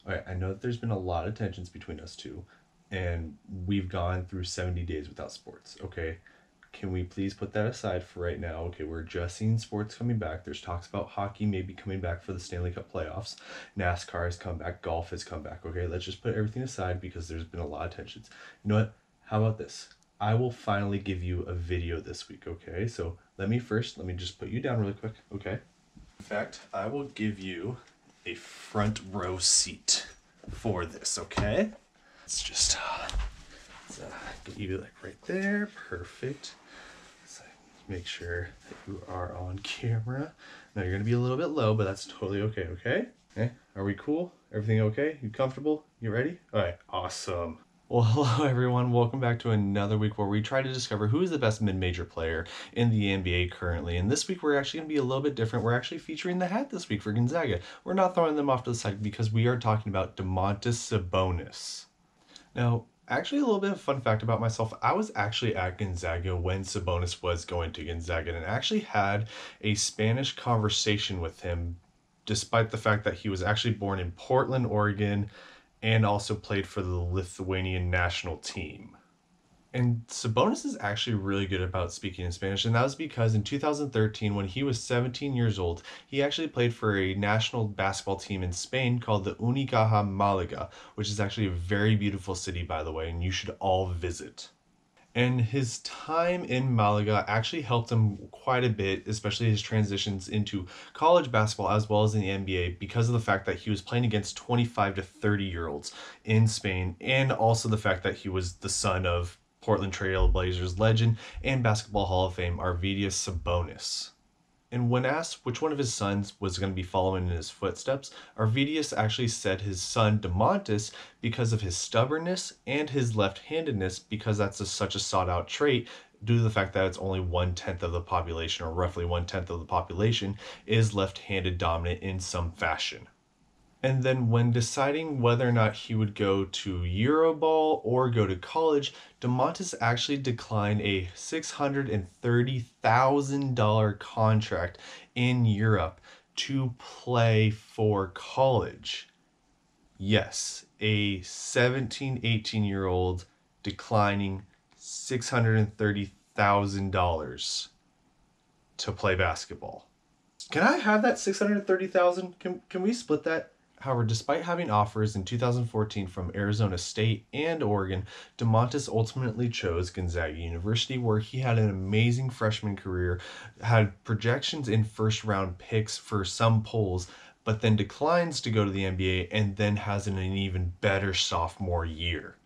All right, I know that there's been a lot of tensions between us two, and we've gone through 70 days without sports, okay? Can we please put that aside for right now? Okay, we're just seeing sports coming back. There's talks about hockey maybe coming back for the Stanley Cup playoffs. NASCAR has come back. Golf has come back. Okay, let's just put everything aside because there's been a lot of tensions. You know what? How about this? I will finally give you a video this week, okay? So let me just put you down really quick, okay? In fact, I will give you a front row seat for this, okay? Let's just get you like right there. Perfect. So make sure that you are on camera. Now you're gonna be a little bit low, but that's totally okay, okay? Okay, are we cool? Everything okay? You comfortable? You ready? All right, awesome. Well, hello everyone. Welcome back to another week where we try to discover who is the best mid-major player in the NBA currently. And this week we're actually going to be a little bit different. We're actually featuring the hat this week for Gonzaga. We're not throwing them off to the side because we are talking about Domantas Sabonis. Now, actually a little bit of fun fact about myself. I was actually at Gonzaga when Sabonis was going to Gonzaga and actually had a Spanish conversation with him despite the fact that he was actually born in Portland, Oregon, and also played for the Lithuanian national team. And Sabonis is actually really good about speaking in Spanish, and that was because in 2013, when he was 17 years old, he actually played for a national basketball team in Spain called the Unicaja Malaga, which is actually a very beautiful city, by the way, and you should all visit. And his time in Malaga actually helped him quite a bit, especially his transitions into college basketball as well as in the NBA, because of the fact that he was playing against 25 to 30-year-olds in Spain, and also the fact that he was the son of Portland Trailblazers legend and Basketball Hall of Fame Arvydas Sabonis. And when asked which one of his sons was going to be following in his footsteps, Arvydas actually said his son Domantas because of his stubbornness and his left-handedness, because that's such a sought-out trait due to the fact that it's only 1/10 of the population, or roughly 1/10 of the population, is left-handed dominant in some fashion. And then when deciding whether or not he would go to Euroball or go to college, Domantas actually declined a $630,000 contract in Europe to play for college. Yes, a 17, 18-year-old declining $630,000 to play basketball. Can I have that 630,000? Can we split that? However, despite having offers in 2014 from Arizona State and Oregon, Domantas ultimately chose Gonzaga University, where he had an amazing freshman career, had projections in first-round picks for some polls, but then declines to go to the NBA and then has an even better sophomore year.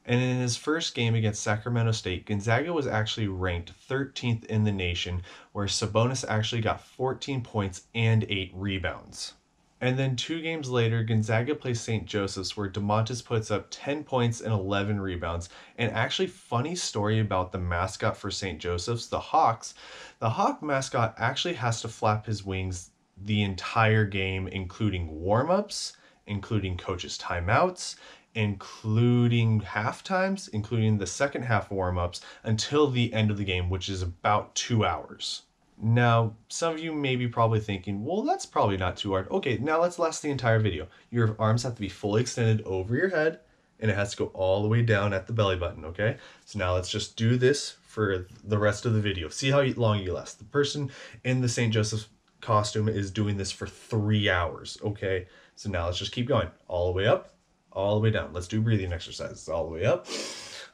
And in his first game against Sacramento State, Gonzaga was actually ranked 13th in the nation, where Sabonis actually got 14 points and 8 rebounds. And then 2 games later, Gonzaga plays St. Joseph's, where Domantas puts up 10 points and 11 rebounds. And actually, funny story about the mascot for St. Joseph's, the Hawks. The Hawk mascot actually has to flap his wings the entire game, including warm-ups, including coaches' timeouts, including half times, including the second half warm-ups, until the end of the game, which is about 2 hours. Now, some of you may be probably thinking, well, that's probably not too hard. Okay, now let's last the entire video. Your arms have to be fully extended over your head, and it has to go all the way down at the belly button, okay? So now let's just do this for the rest of the video. See how long you last. The person in the St. Joseph's costume is doing this for 3 hours, okay? So now let's just keep going. All the way up, all the way down. Let's do breathing exercises. All the way up,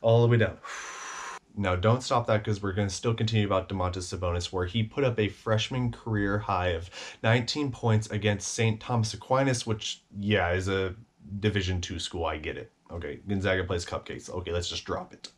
all the way down. Now, don't stop that, because we're going to still continue about Domantas Sabonis, where he put up a freshman career high of 19 points against St. Thomas Aquinas, which, yeah, is a Division II school. I get it. Okay, Gonzaga plays cupcakes. Okay, let's just drop it.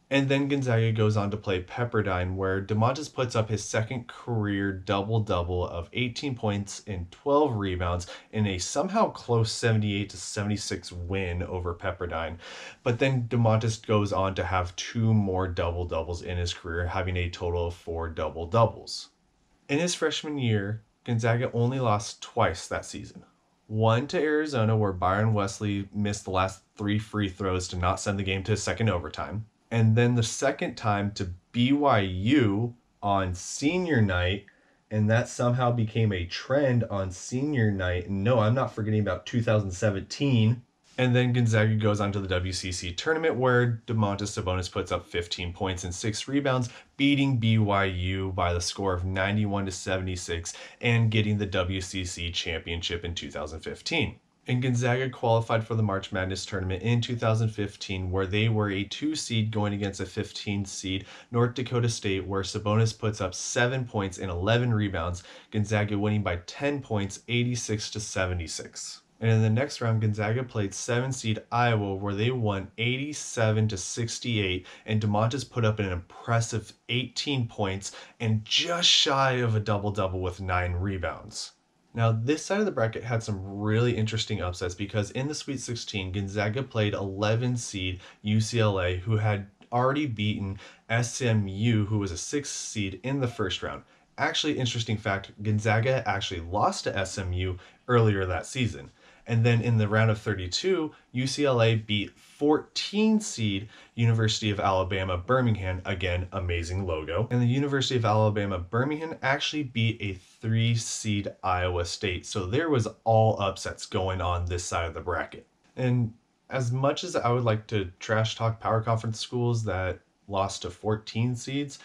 And then Gonzaga goes on to play Pepperdine, where Domantas puts up his second career double-double of 18 points and 12 rebounds in a somehow close 78-76 win over Pepperdine. But then Domantas goes on to have 2 more double-doubles in his career, having a total of 4 double-doubles. In his freshman year, Gonzaga only lost twice that season. One to Arizona, where Byron Wesley missed the last 3 free throws to not send the game to second overtime. And then the second time to BYU on senior night, And that somehow became a trend on senior night. And no, I'm not forgetting about 2017. And then Gonzaga goes on to the WCC tournament where Domantas Sabonis puts up 15 points and 6 rebounds, beating BYU by the score of 91-76 and getting the WCC championship in 2015. And Gonzaga qualified for the March Madness tournament in 2015, where they were a 2 seed going against a 15 seed North Dakota State, where Sabonis puts up 7 points and 11 rebounds, Gonzaga winning by 10 points, 86-76. And in the next round, Gonzaga played 7 seed Iowa, where they won 87-68, and Domantas put up an impressive 18 points and just shy of a double-double with 9 rebounds. Now, this side of the bracket had some really interesting upsets because in the Sweet 16, Gonzaga played 11 seed UCLA, who had already beaten SMU, who was a 6 seed in the first round. Actually, interesting fact, Gonzaga actually lost to SMU earlier that season. And then in the round of 32, UCLA beat 14 seed University of Alabama Birmingham, again, amazing logo. And the University of Alabama Birmingham actually beat a 3 seed Iowa State. So there was all upsets going on this side of the bracket. And as much as I would like to trash talk power conference schools that lost to 14 seeds,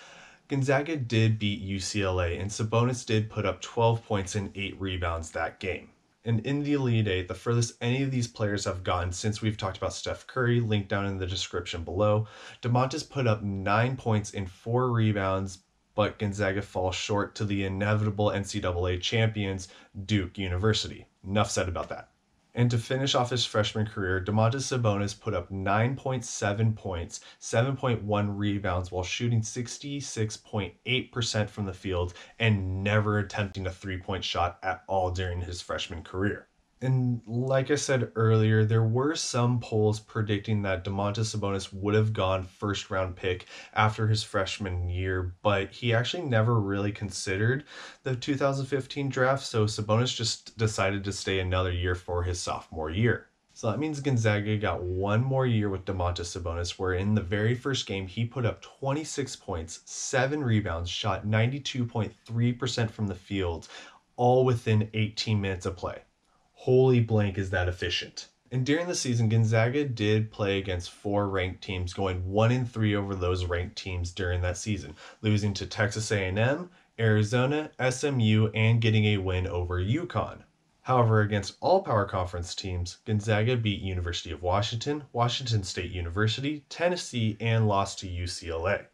Gonzaga did beat UCLA, and Sabonis did put up 12 points and 8 rebounds that game. And in the Elite Eight, the furthest any of these players have gone since we've talked about Steph Curry, linked down in the description below, Domantas put up 9 points and 4 rebounds, but Gonzaga falls short to the inevitable NCAA champions, Duke University. Enough said about that. And to finish off his freshman career, Domantas Sabonis put up 9.7 points, 7.1 rebounds while shooting 66.8% from the field and never attempting a three-point shot at all during his freshman career. And like I said earlier, there were some polls predicting that Domantas Sabonis would have gone first round pick after his freshman year, but he actually never really considered the 2015 draft, so Sabonis just decided to stay another year for his sophomore year. So that means Gonzaga got one more year with Domantas Sabonis, where in the very first game he put up 26 points, 7 rebounds, shot 92.3% from the field, all within 18 minutes of play. Holy blank, is that efficient. And during the season, Gonzaga did play against 4 ranked teams, going 1-3 over those ranked teams during that season, losing to Texas A&M, Arizona, SMU, and getting a win over UConn. However, against all power conference teams, Gonzaga beat University of Washington, Washington State University, Tennessee, and lost to UCLA.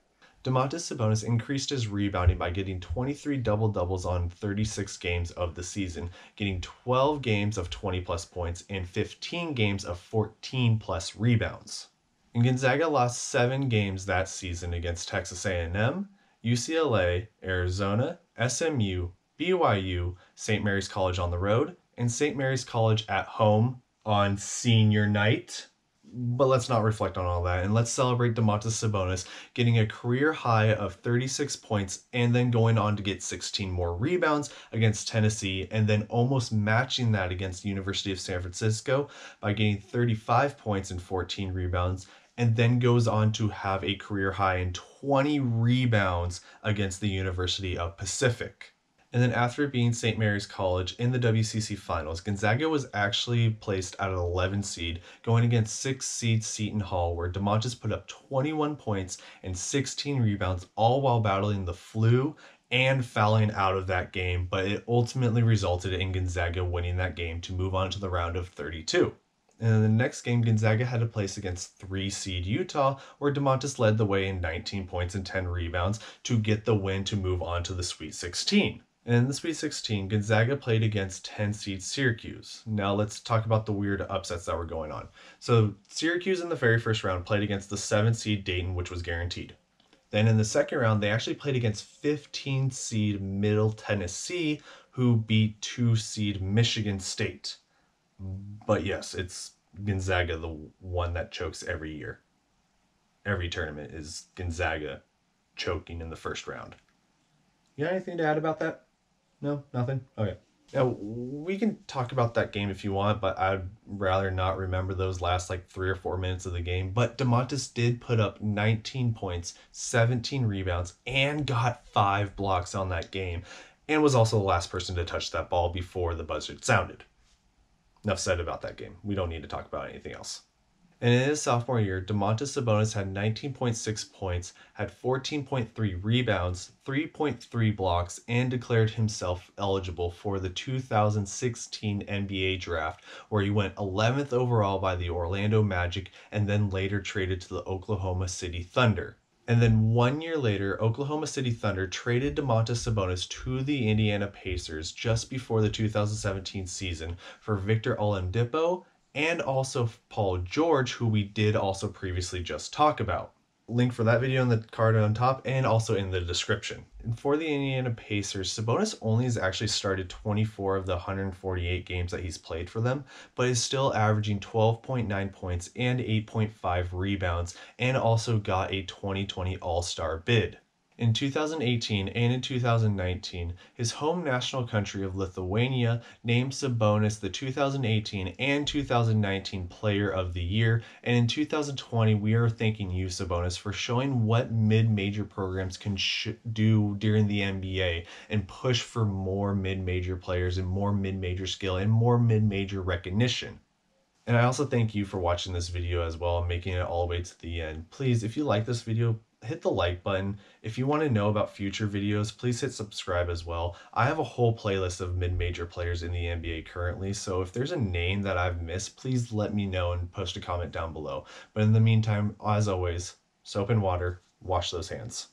Domantas Sabonis increased his rebounding by getting 23 double-doubles on 36 games of the season, getting 12 games of 20-plus points and 15 games of 14-plus rebounds. And Gonzaga lost 7 games that season against Texas A&M, UCLA, Arizona, SMU, BYU, St. Mary's College on the road, and St. Mary's College at home on senior night. But let's not reflect on all that, and let's celebrate Domantas Sabonis getting a career high of 36 points and then going on to get 16 more rebounds against Tennessee, and then almost matching that against the University of San Francisco by getting 35 points and 14 rebounds, and then goes on to have a career high in 20 rebounds against the University of Pacific. And then after beating St. Mary's College in the WCC Finals, Gonzaga was actually placed at an 11 seed, going against 6 seed Seton Hall, where Domantas put up 21 points and 16 rebounds, all while battling the flu and fouling out of that game, but it ultimately resulted in Gonzaga winning that game to move on to the round of 32. And in the next game, Gonzaga had to place against 3 seed Utah, where Domantas led the way in 19 points and 10 rebounds to get the win to move on to the Sweet 16. And in the Sweet 16, Gonzaga played against 10 seed Syracuse. Now let's talk about the weird upsets that were going on. So Syracuse in the very first round played against the 7 seed Dayton, which was guaranteed. Then in the second round, they actually played against 15 seed Middle Tennessee, who beat 2 seed Michigan State. But yes, it's Gonzaga, the one that chokes every year. Every tournament is Gonzaga choking in the first round. You got anything to add about that? No, nothing? Okay. Now, we can talk about that game if you want, but I'd rather not remember those last 3 or 4 minutes of the game. But Domantas did put up 19 points, 17 rebounds, and got 5 blocks on that game. and was also the last person to touch that ball before the buzzer sounded. Enough said about that game. We don't need to talk about anything else. And in his sophomore year, Domantas Sabonis had 19.6 points, had 14.3 rebounds, 3.3 blocks, and declared himself eligible for the 2016 NBA draft, where he went 11th overall by the Orlando Magic and then later traded to the Oklahoma City Thunder. And then 1 year later, Oklahoma City Thunder traded Domantas Sabonis to the Indiana Pacers just before the 2017 season for Victor Oladipo and also Paul George, who we did also previously just talk about. Link for that video in the card on top and also in the description. And for the Indiana Pacers, Sabonis only has actually started 24 of the 148 games that he's played for them, but is still averaging 12.9 points and 8.5 rebounds, and also got a 2020 All-Star bid. In 2018 and in 2019, his home national country of Lithuania named Sabonis the 2018 and 2019 Player of the Year, and in 2020 we are thanking you, Sabonis, for showing what mid-major programs can do during the NBA and push for more mid-major players and more mid-major skill and more mid-major recognition. And I also thank you for watching this video as well and making it all the way to the end. Please, if you like this video, hit the like button. If you want to know about future videos, please hit subscribe as well. I have a whole playlist of mid-major players in the NBA currently, so if there's a name that I've missed, please let me know and post a comment down below. But in the meantime, as always, soap and water, wash those hands.